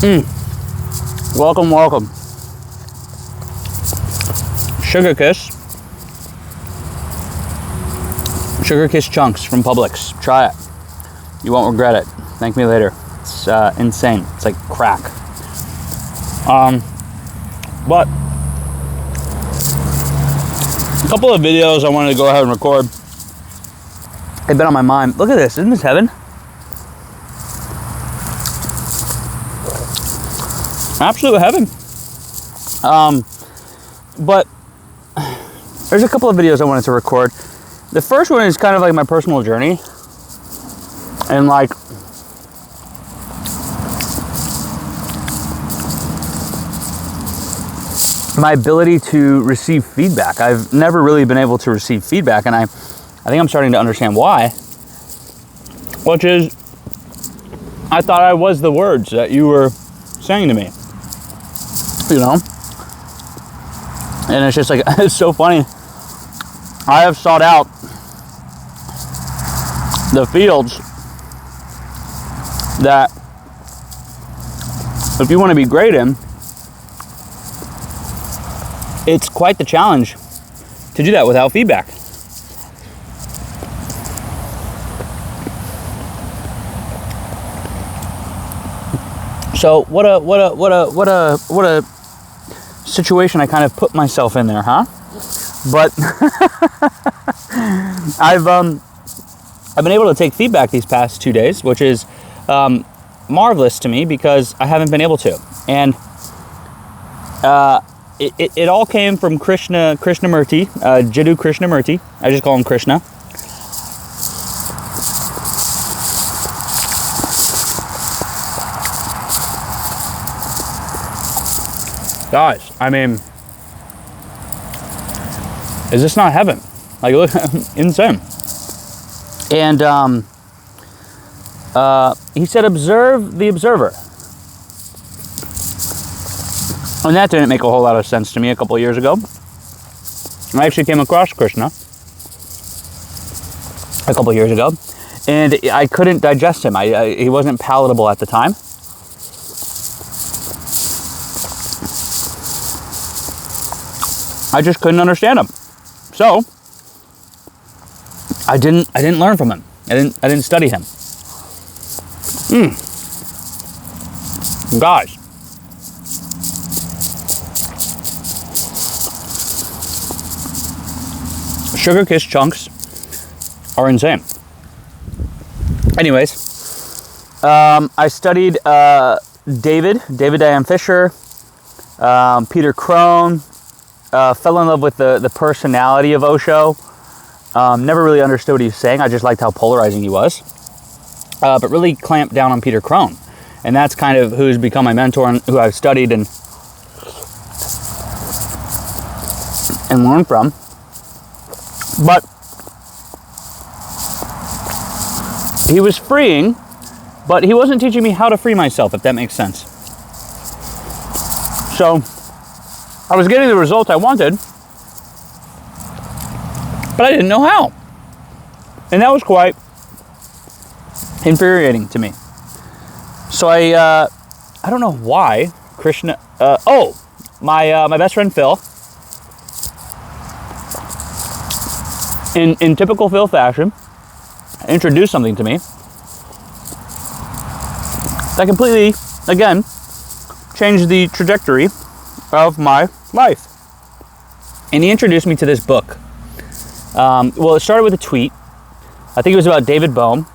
Welcome, welcome. Sugar Kiss. Sugar Kiss chunks from Publix. Try it. You won't regret it. Thank me later. It's insane. It's like crack. But a couple of videos I wanted to go ahead and record. They've been on my mind. Look at this. Isn't this heaven? Absolute heaven. But there's a couple of videos I wanted to record. The first one is kind of like my personal journey. And like my ability to receive feedback. I've never really been able to receive feedback, and I think I'm starting to understand why. Which is, I thought I was the words that you were saying to me. You know? And it's just like, it's so funny. I have sought out the fields that if you want to be great in, it's quite the challenge to do that without feedback. So what a situation I kind of put myself in there, huh? But I've been able to take feedback these past 2 days, which is marvelous to me because I haven't been able to. And it all came from Krishnamurti, Jiddu Krishnamurti. I just call him Krishna. Guys, I mean, is this not heaven? Like, look, insane. And he said, observe the observer. And that didn't make a whole lot of sense to me a couple of years ago. I actually came across Krishna a couple of years ago, and I couldn't digest him. He wasn't palatable at the time. I just couldn't understand him. So I didn't learn from him. I didn't study him. Guys. Sugar Kiss chunks are insane. Anyways, I studied David Diane Fisher, Peter Crone. Fell in love with the personality of Osho. Never really understood what he was saying. I just liked how polarizing he was. But really clamped down on Peter Crone. And that's kind of who's become my mentor and who I've studied and learned from. But he was freeing, but he wasn't teaching me how to free myself, if that makes sense. So I was getting the results I wanted, but I didn't know how. And that was quite infuriating to me. So I don't know why Krishna, my best friend Phil, in typical Phil fashion, introduced something to me that completely, again, changed the trajectory of my life. And he introduced me to this book. Well, it started with a tweet. I think it was about David Bohm.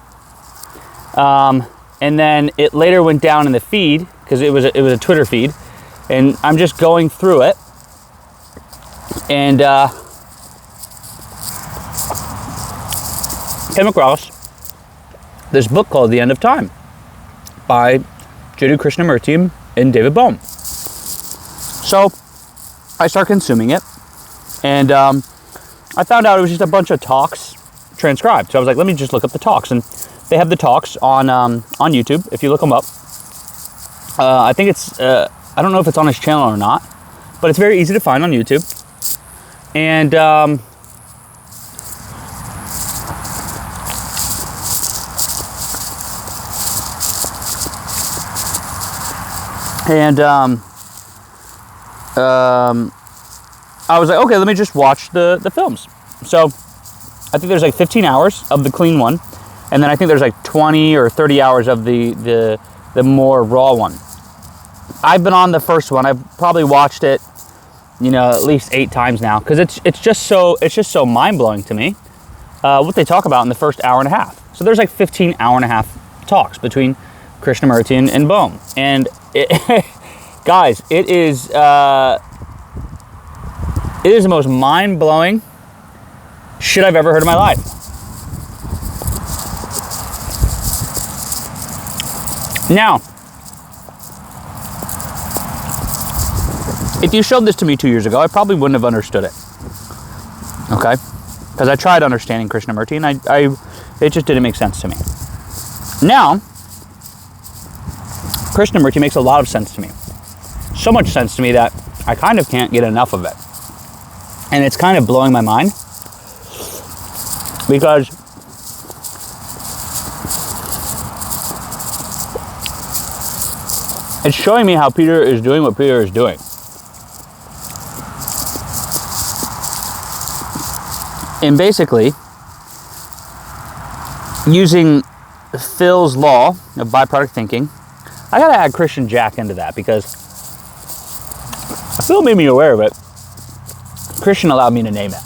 And then it later went down in the feed because it was a Twitter feed. And I'm just going through it. And came across this book called The End of Time by Jiddu Krishnamurti and David Bohm. So I start consuming it, and I found out it was just a bunch of talks transcribed. So I was like, let me just look up the talks, and they have the talks on YouTube. If you look them up, I think it's I don't know if it's on his channel or not, but it's very easy to find on YouTube. And And I was like, okay, let me just watch the films. So I think there's like 15 hours of the clean one, and then I think there's like 20 or 30 hours of the more raw one. I've been on the first one. I've probably watched it, at least 8 times now, because it's just so mind-blowing to me what they talk about in the first hour and a half. So there's like 15 hour and a half talks between Krishnamurti and Bohm, and guys, it is the most mind-blowing shit I've ever heard in my life. Now, if you showed this to me 2 years ago, I probably wouldn't have understood it. Okay? Because I tried understanding Krishnamurti, and it just didn't make sense to me. Now, Krishnamurti makes a lot of sense to me. So much sense to me that I kind of can't get enough of it. And it's kind of blowing my mind, because it's showing me how Peter is doing what Peter is doing. And basically, using Phil's law of byproduct thinking, I gotta add Christian Jack into that, because Phil made me aware of it. Christian allowed me to name it.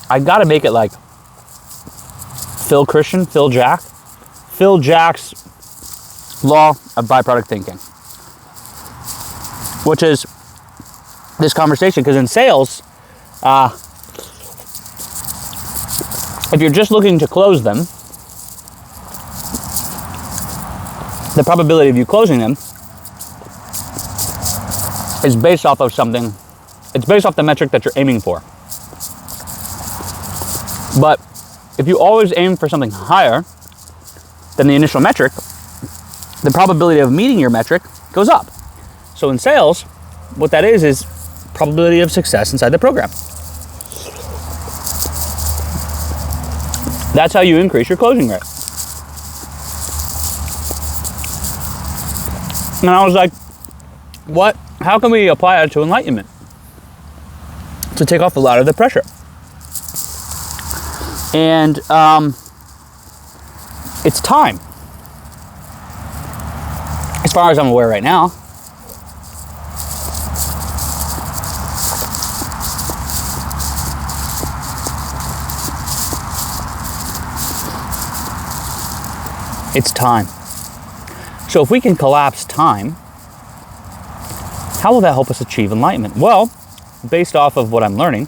I gotta make it like Phil Christian, Phil Jack. Phil Jack's law of byproduct thinking, which is this conversation, because in sales, if you're just looking to close them, the probability of you closing them is based off of something. It's based off the metric that you're aiming for. But if you always aim for something higher than the initial metric, the probability of meeting your metric goes up. So in sales, what that is probability of success inside the program. That's how you increase your closing rate. And I was like, what? How can we apply that to enlightenment? To take off a lot of the pressure. And it's time. As far as I'm aware right now. It's time. So if we can collapse time, how will that help us achieve enlightenment? Well, based off of what I'm learning,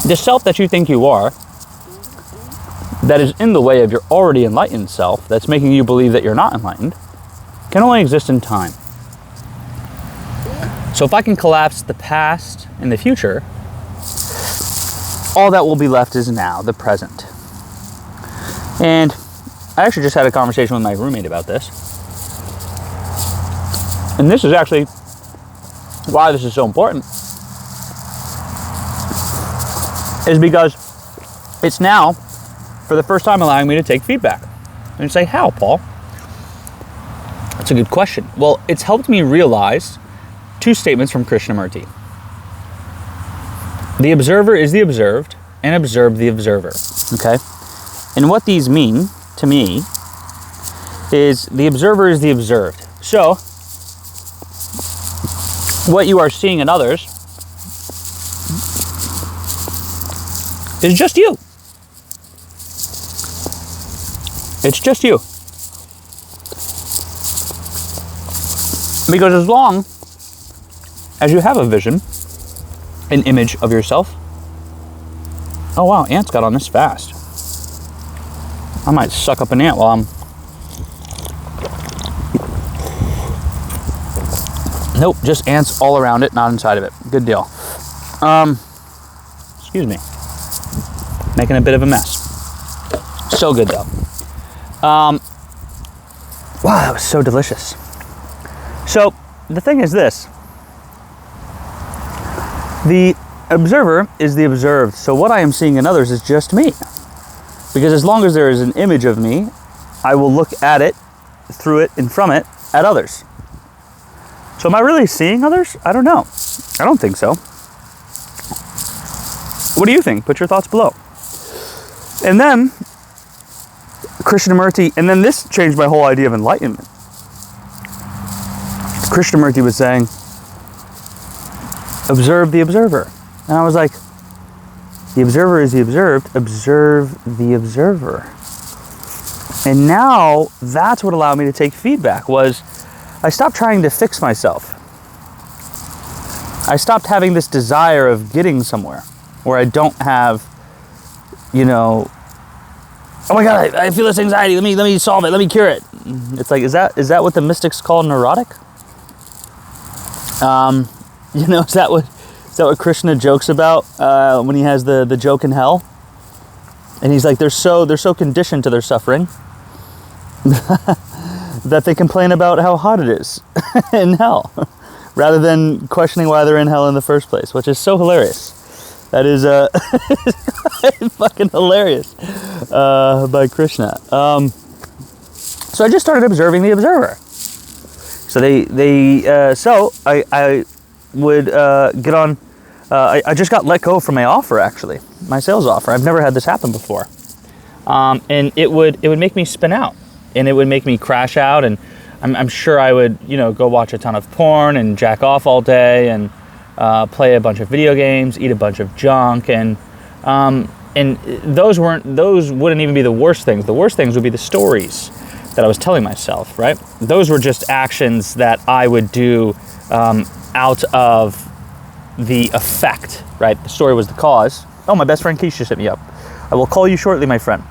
the self that you think you are, that is in the way of your already enlightened self, that's making you believe that you're not enlightened, can only exist in time. So if I can collapse the past and the future, all that will be left is now, the present. And I actually just had a conversation with my roommate about this. And this is actually why this is so important. Is because it's now, for the first time, allowing me to take feedback. And you say, how, Paul? That's a good question. Well, it's helped me realize 2 statements from Krishnamurti. The observer is the observed, and observe the observer. Okay? And what these mean, to me, is the observer is the observed. So, what you are seeing in others is just you. It's just you. Because as long as you have a vision, an image of yourself. Oh wow, ants got on this fast. I might suck up an ant while I'm... Nope, just ants all around it, not inside of it. Good deal. Excuse me. Making a bit of a mess. So good though. Wow, that was so delicious. So, the thing is this. The observer is the observed. So what I am seeing in others is just me. Because as long as there is an image of me, I will look at it, through it, and from it, at others. So am I really seeing others? I don't know. I don't think so. What do you think? Put your thoughts below. And then, Krishnamurti, and then this changed my whole idea of enlightenment. Krishnamurti was saying, observe the observer. And I was like, the observer is the observed, observe the observer. And now, that's what allowed me to take feedback, was I stopped trying to fix myself. I stopped having this desire of getting somewhere, where I don't have, oh my God, I feel this anxiety, let me solve it, let me cure it. It's like, is that what the mystics call neurotic? Is that what Krishna jokes about when he has the joke in hell? And he's like, they're so conditioned to their suffering that they complain about how hot it is in hell, rather than questioning why they're in hell in the first place, which is so hilarious. That is fucking hilarious by Krishna. So I just started observing the observer. So I would get on. I just got let go from my offer, actually, my sales offer. I've never had this happen before, and it would make me spin out, and it would make me crash out, and I'm sure I would go watch a ton of porn and jack off all day and play a bunch of video games, eat a bunch of junk, and those wouldn't even be the worst things. The worst things would be the stories that I was telling myself, right? Those were just actions that I would do out of the effect, right? The story was the cause. Oh, my best friend Keish just hit me up. I will call you shortly, my friend.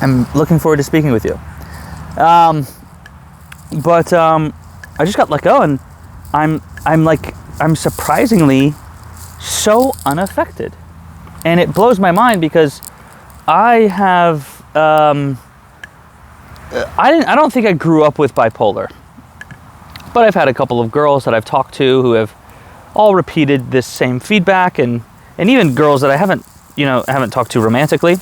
I'm looking forward to speaking with you. But I just got let go, and I'm surprisingly so unaffected. And it blows my mind because I have, I don't think I grew up with bipolar, but I've had a couple of girls that I've talked to who have all repeated this same feedback, and even girls that I haven't talked to romantically.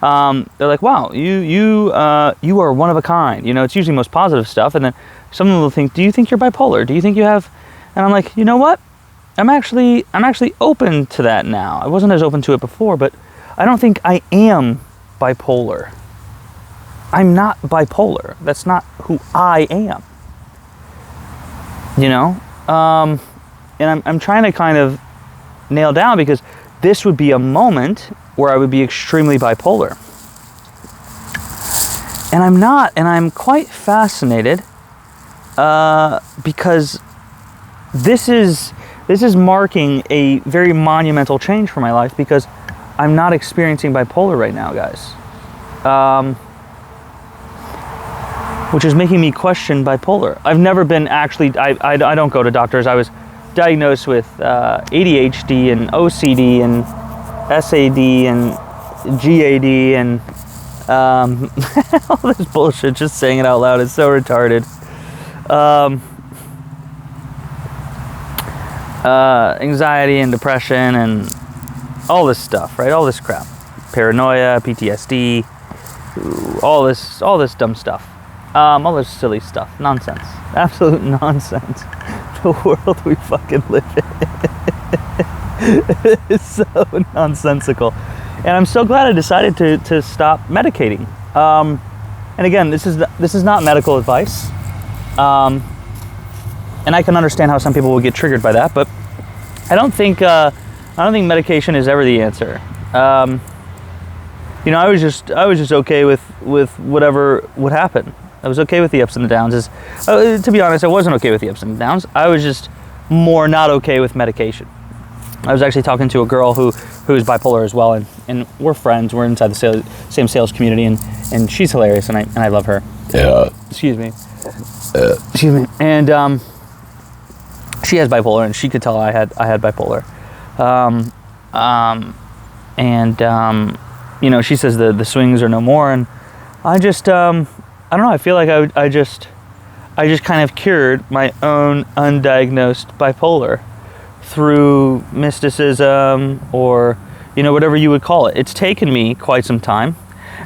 They're like, wow, you are one of a kind. It's usually most positive stuff. And then someone will think, do you think you're bipolar? Do you think you have? And I'm like, you know what? I'm actually open to that now. I wasn't as open to it before, but I don't think I am bipolar. I'm not bipolar. That's not who I am. And I'm trying to kind of nail down, because this would be a moment where I would be extremely bipolar. And I'm not, and I'm quite fascinated because this is marking a very monumental change for my life, because I'm not experiencing bipolar right now, guys. Which is making me question bipolar. I've never been actually, I don't go to doctors. I was diagnosed with ADHD and OCD and SAD and GAD and all this bullshit. Just saying it out loud is so retarded. Anxiety and depression and all this stuff, right? All this crap. Paranoia, PTSD, all this dumb stuff. All this silly stuff. Nonsense. Absolute nonsense. The world we fucking live in is so nonsensical. And I'm so glad I decided to stop medicating. And again, this is not medical advice. And I can understand how some people will get triggered by that, but I don't think medication is ever the answer. I was just okay with whatever would happen. I was okay with the ups and the downs. To be honest, I wasn't okay with the ups and downs. I was just more not okay with medication. I was actually talking to a girl who is bipolar as well, and we're friends. We're inside the same sales community, and she's hilarious, and I love her. Yeah. Excuse me. And she has bipolar, and she could tell I had bipolar. She says the swings are no more, and I just I don't know. I feel like I just kind of cured my own undiagnosed bipolar through mysticism, or whatever you would call it. It's taken me quite some time,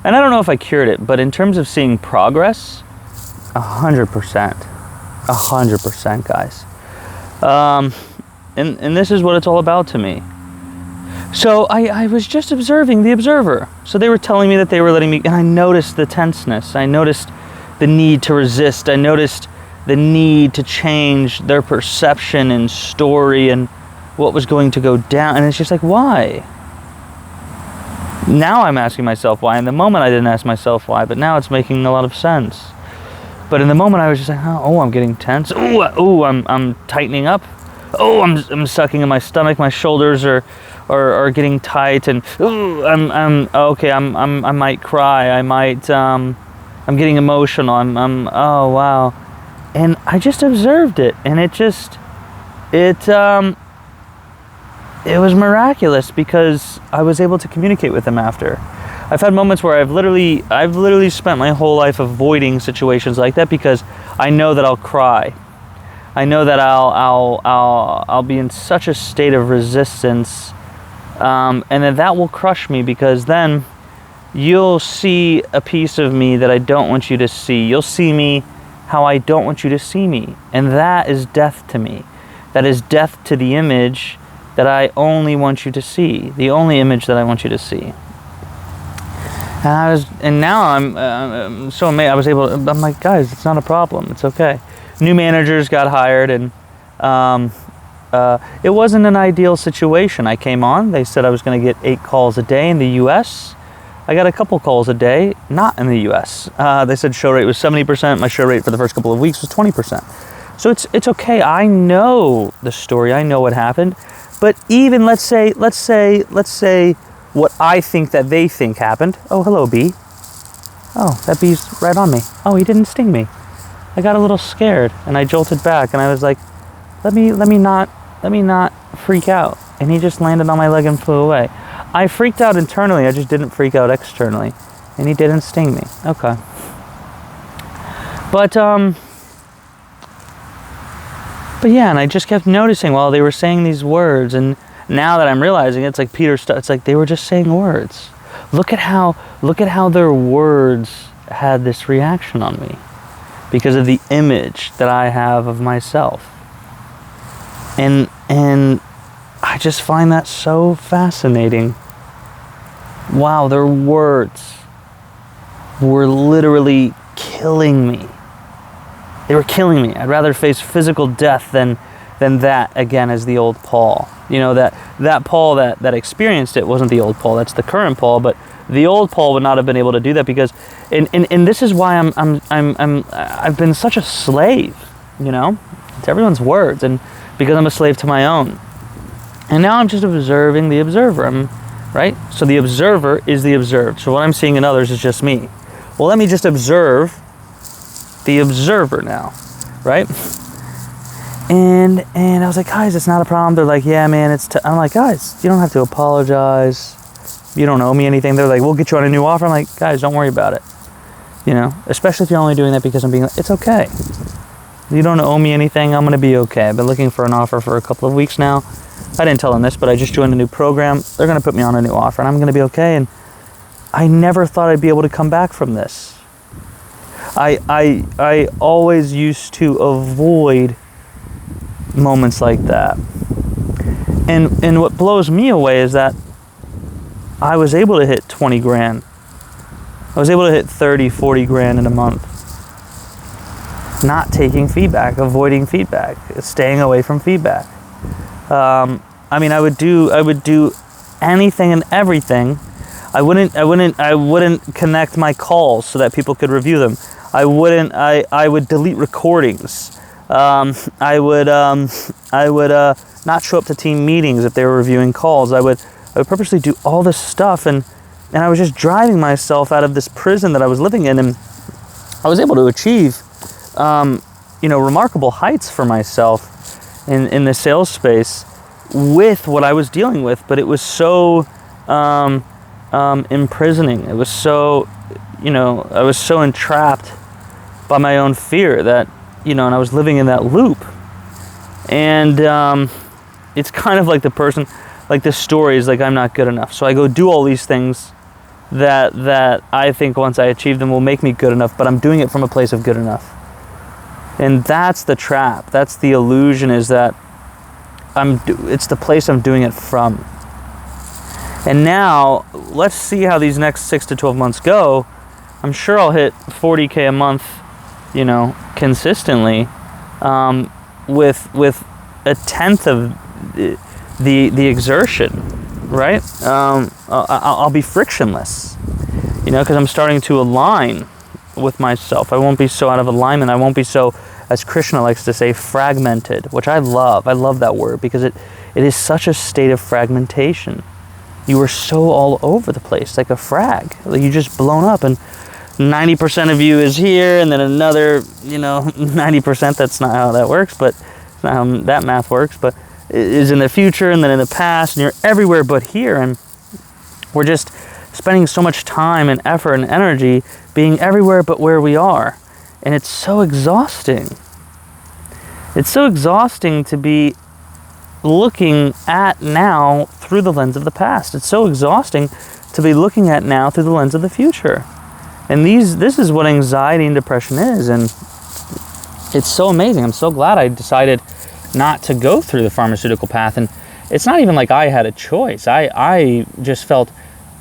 And I don't know if I cured it, but in terms of seeing progress, 100%. 100%, guys. And this is what it's all about to me. So I was just observing the observer. So they were telling me that they were letting me, and I noticed the tenseness. I noticed the need to resist. I noticed the need to change their perception and story and what was going to go down. And it's just like, why? Now I'm asking myself why. In the moment I didn't ask myself why, but now it's making a lot of sense. But in the moment I was just like, oh, I'm getting tense. Oh, I'm tightening up. Oh, I'm sucking in my stomach. My shoulders are getting tight, and ooh, I might cry. I'm getting emotional. Oh wow, and I just observed it, and it was miraculous because I was able to communicate with him after. I've had moments where I've literally spent my whole life avoiding situations like that because I know that I'll cry. I know that I'll be in such a state of resistance, and that will crush me, because then you'll see a piece of me that I don't want you to see. You'll see me how I don't want you to see me, and that is death to me. That is death to the image that I only want you to see, the only image that I want you to see. And now I'm so amazed. I'm like, guys, it's not a problem. It's okay. New managers got hired, and it wasn't an ideal situation. I came on. They said I was going to get 8 calls a day in the U.S. I got a couple calls a day, not in the U.S. They said show rate was 70%. My show rate for the first couple of weeks was 20%. So it's okay. I know the story. I know what happened. But even let's say what I think that they think happened. Oh, hello, bee. Oh, that bee's right on me. Oh, he didn't sting me. I got a little scared and I jolted back, and I was like, let me not freak out. And he just landed on my leg and flew away. I freaked out internally. I just didn't freak out externally, and he didn't sting me. Okay. But yeah, and I just kept noticing while they were saying these words, and now that I'm realizing it's like it's like they were just saying words. Look at how their words had this reaction on me because of the image that I have of myself. And I just find that so fascinating. Wow, their words were literally killing me. They were killing me. I'd rather face physical death than that again as the old Paul. You know, that Paul that experienced it wasn't the old Paul. That's the current Paul. But the old Paul would not have been able to do that because, and this is why I've been such a slave. You know, to everyone's words, and because I'm a slave to my own. And now I'm just observing the observer. Right? So the observer is the observed. So what I'm seeing in others is just me. Well, let me just observe the observer now, right? And I was like, guys, it's not a problem. They're like, yeah, man, I'm like, guys, you don't have to apologize. You don't owe me anything. They're like, we'll get you on a new offer. I'm like, guys, don't worry about it. You know, especially if you're only doing that because I'm being like, it's okay. You don't owe me anything. I'm going to be okay. I've been looking for an offer for a couple of weeks now. I didn't tell them this, but I just joined a new program. They're going to put me on a new offer, and I'm going to be okay. And I never thought I'd be able to come back from this. I always used to avoid moments like that. And what blows me away is that I was able to hit 20 grand. I was able to hit 30, 40 grand in a month. Not taking feedback, avoiding feedback, staying away from feedback. I mean, I would do anything and everything. I wouldn't connect my calls so that people could review them. I would delete recordings. I would not show up to team meetings if they were reviewing calls. I would purposely do all this stuff, and I was just driving myself out of this prison that I was living in, and I was able to achieve, remarkable heights for myself in the sales space with what I was dealing with. But it was so imprisoning. It was so, I was so entrapped by my own fear that, and I was living in that loop. And it's kind of like the person, like this story is like, I'm not good enough. So I go do all these things that I think once I achieve them will make me good enough, but I'm doing it from a place of good enough. And that's the trap. That's the illusion, is that it's the place I'm doing it from. And now, let's see how these next 6 to 12 months go. I'm sure I'll hit 40K a month, consistently, with a tenth of the exertion. Right? I'll be frictionless, because I'm starting to align with myself. I won't be so out of alignment. I won't be so, as Krishna likes to say, fragmented, which I love. I love that word because it is such a state of fragmentation. You are so all over the place, like a frag. Like you just blown up, and 90% of you is here, and then another, 90%. That's not how that works, but it's not how that math works, but is in the future, and then in the past, and you're everywhere but here. And we're just spending so much time and effort and energy being everywhere but where we are, and it's so exhausting. It's so exhausting to be looking at now through the lens of the past. It's so exhausting to be looking at now through the lens of the future. And this is what anxiety and depression is, and it's so amazing. I'm so glad I decided not to go through the pharmaceutical path. And it's not even like I had a choice. I just felt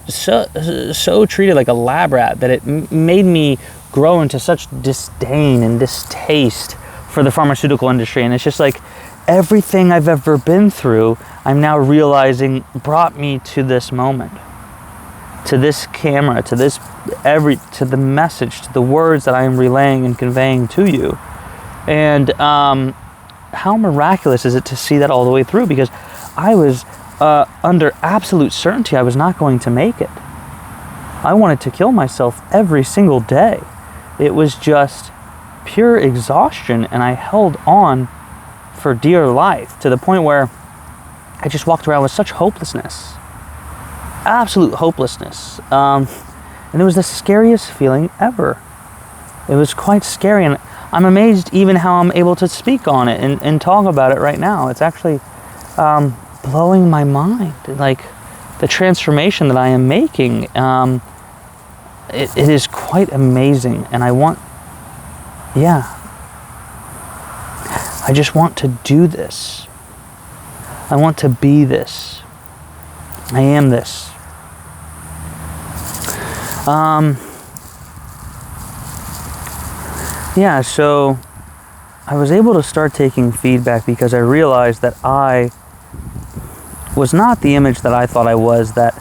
so treated like a lab rat that it made me grow into such disdain and distaste for the pharmaceutical industry. And it's just like everything I've ever been through, I'm now realizing brought me to this moment, to this camera, to the message, to the words that I am relaying and conveying to you. And how miraculous is it to see that all the way through? Because I was under absolute certainty I was not going to make it. I wanted to kill myself every single day. It was just pure exhaustion, and I held on for dear life to the point where I just walked around with such hopelessness. Absolute hopelessness. And it was the scariest feeling ever. It was quite scary, and I'm amazed even how I'm able to speak on it and talk about it right now. It's actually blowing my mind. Like the transformation that I am making, it is quite amazing. And I just want to do this. I want to be this. I am this. So I was able to start taking feedback because I realized that I was not the image that I thought I was, that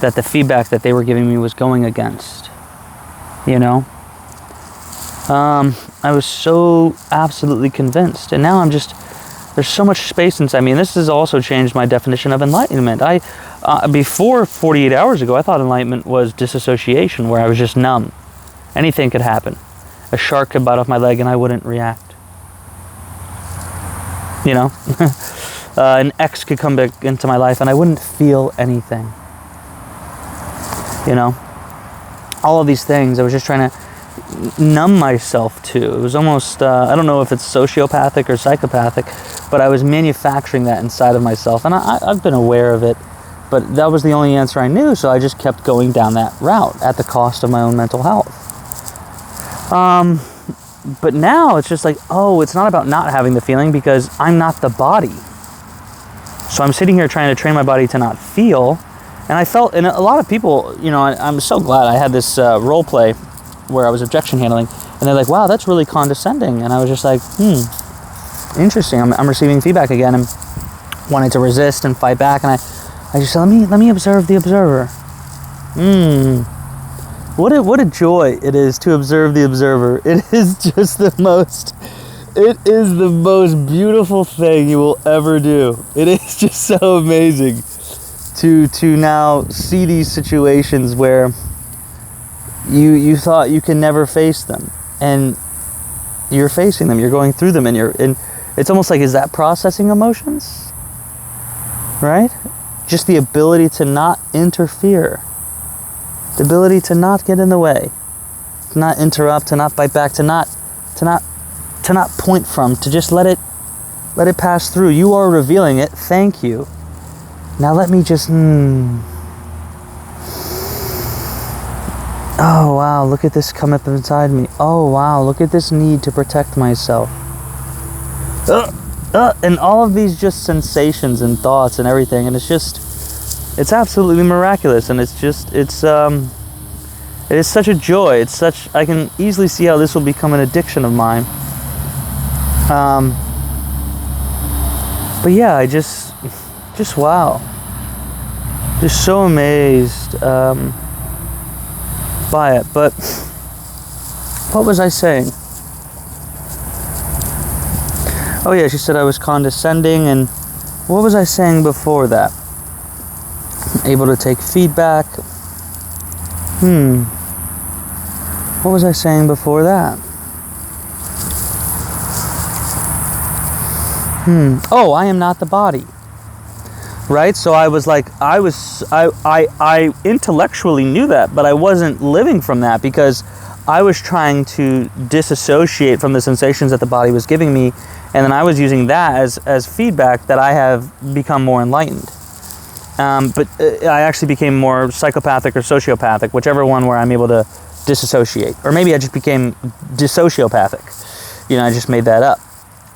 the feedback that they were giving me was going against. I was so absolutely convinced, and now there's so much space inside me, and this has also changed my definition of enlightenment. Before 48 hours ago, I thought enlightenment was disassociation, where I was just numb. Anything could happen. A shark could bite off my leg and I wouldn't react. An ex could come back into my life and I wouldn't feel anything. All of these things I was just trying to numb myself to. It was almost, I don't know if it's sociopathic or psychopathic, but I was manufacturing that inside of myself, and I've been aware of it, but that was the only answer I knew, so I just kept going down that route at the cost of my own mental health. But now it's just like, it's not about not having the feeling, because I'm not the body. So I'm sitting here trying to train my body to not feel, and I felt, and a lot of people, I'm so glad I had this role play where I was objection handling, and they're like, wow, that's really condescending. And I was just like, interesting. I'm receiving feedback again, and wanted to resist and fight back, and I just said, let me observe the observer. What a joy it is to observe the observer. It is just the most beautiful thing you will ever do. It is just so amazing to now see these situations where you thought you can never face them, and you're facing them, you're going through them, and it's almost like, is that processing emotions? Right? Just the ability to not interfere. The ability to not get in the way, to not interrupt, to not fight back, to not point from, to just let it pass through. You are revealing it. Thank you. Now let me just Oh wow, look at this come up inside me. Oh wow, look at this need to protect myself. And all of these just sensations and thoughts and everything, and it's absolutely miraculous, and it is such a joy. I can easily see how this will become an addiction of mine. But yeah, I just wow. Just so amazed by it. But what was I saying? Oh yeah, she said I was condescending, and what was I saying before that? Able to take feedback. What was I saying before that? Oh, I am not the body. Right? So I was like, I intellectually knew that, but I wasn't living from that because I was trying to disassociate from the sensations that the body was giving me, and then I was using that as feedback that I have become more enlightened. But I actually became more psychopathic or sociopathic, whichever one where I'm able to disassociate. Or maybe I just became dissociopathic. I just made that up.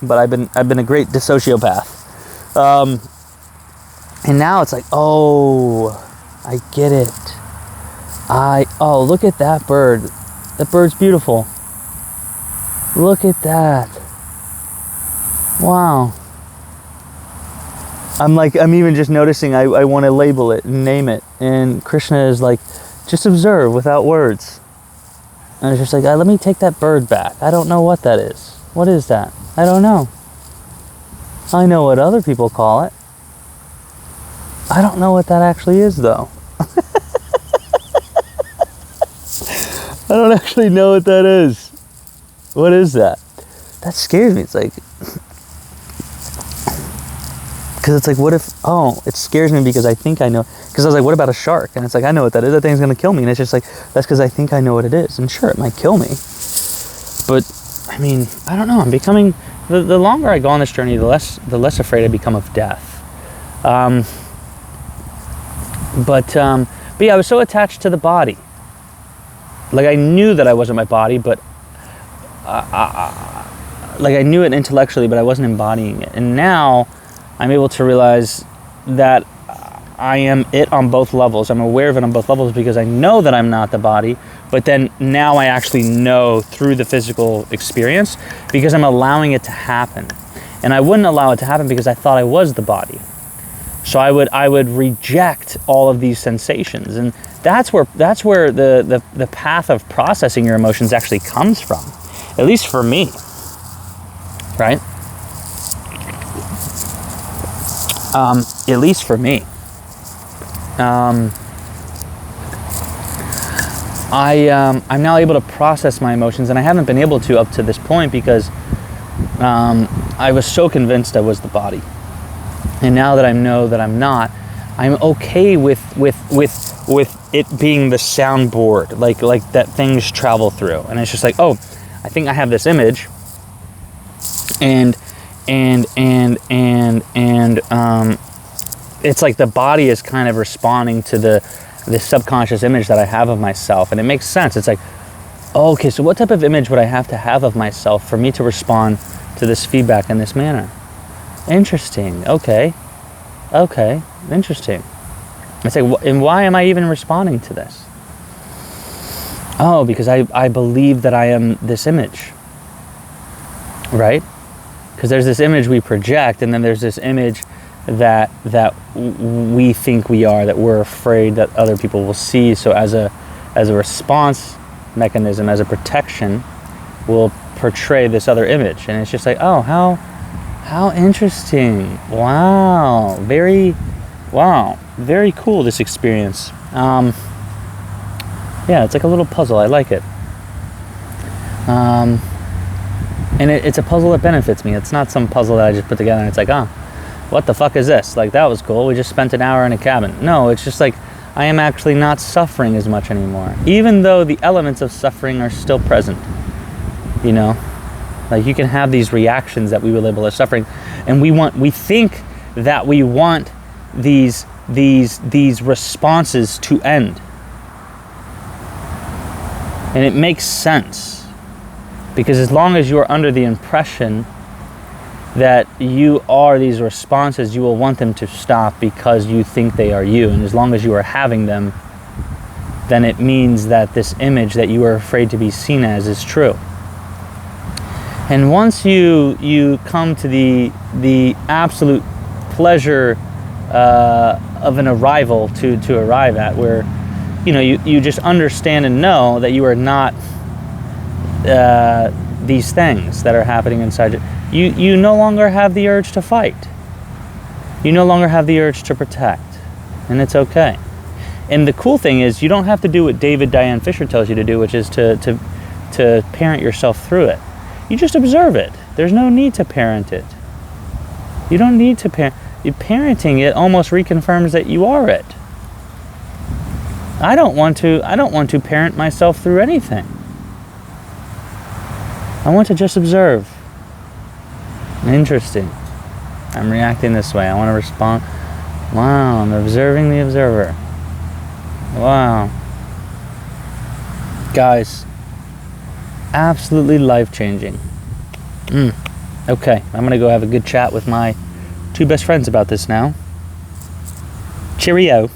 But I've been a great dissociopath. And now it's like, oh, I get it. Oh, look at that bird. That bird's beautiful. Look at that. Wow. I'm even just noticing I want to label it and name it. And Krishna is like, just observe without words. And it's just like, let me take that bird back. I don't know what that is. What is that? I don't know. I know what other people call it. I don't know what that actually is, though. I don't actually know what that is. What is that? That scares me. It's like... Because it's like, what if... Oh, it scares me because I think I know... Because I was like, what about a shark? And it's like, I know what that is. That thing's going to kill me. And it's just like, that's because I think I know what it is. And sure, it might kill me. But, I mean, I don't know. I'm becoming... The longer I go on this journey, the less afraid I become of death. But yeah, I was so attached to the body. Like, I knew that I wasn't my body, but like I knew it intellectually, but I wasn't embodying it. And now I'm able to realize that I am it on both levels. I'm aware of it on both levels because I know that I'm not the body, but then now I actually know through the physical experience because I'm allowing it to happen. And I wouldn't allow it to happen because I thought I was the body. So I would reject all of these sensations, and that's where the path of processing your emotions actually comes from, at least for me, right? At least for me. I'm now able to process my emotions, and I haven't been able to up to this point because I was so convinced I was the body. And now that I know that I'm not, I'm okay with it being the soundboard, like that things travel through. And it's just like, oh, I think I have this image, and it's like the body is kind of responding to the subconscious image that I have of myself, and it makes sense. It's like, oh, okay, so what type of image would I have to have of myself for me to respond to this feedback in this manner? Interesting. Okay, interesting. It's like, and why am I even responding to this? Oh, because I believe that I am this image, right? Because there's this image we project, and then there's this image that we think we are, that we're afraid that other people will see. So as a response mechanism, as a protection, we'll portray this other image, and it's just like, oh, how interesting. Wow, very cool, this experience. Yeah, it's like a little puzzle. I like it. And it's a puzzle that benefits me. It's not some puzzle that I just put together and it's like, what the fuck is this? Like, that was cool. We just spent an hour in a cabin. No, it's just like, I am actually not suffering as much anymore, even though the elements of suffering are still present, you know? Like, you can have these reactions that we will label as suffering, and we think that we want these responses to end. And it makes sense. Because as long as you are under the impression that you are these responses, you will want them to stop because you think they are you. And as long as you are having them, then it means that this image that you are afraid to be seen as is true. And once you come to the absolute pleasure of an arrival to arrive at, where you just understand and know that you are not these things that are happening inside you. You no longer have the urge to fight. You no longer have the urge to protect, and it's okay. And the cool thing is, you don't have to do what David Diane Fisher tells you to do, which is to parent yourself through it. You just observe it. There's no need to parent it. You don't need to parent. Parenting it almost reconfirms that you are it. I don't want to parent myself through anything. I want to just observe. Interesting. I'm reacting this way. I want to respond. Wow, I'm observing the observer. Wow. Guys, absolutely life-changing. Okay, I'm going to go have a good chat with my two best friends about this now. Cheerio.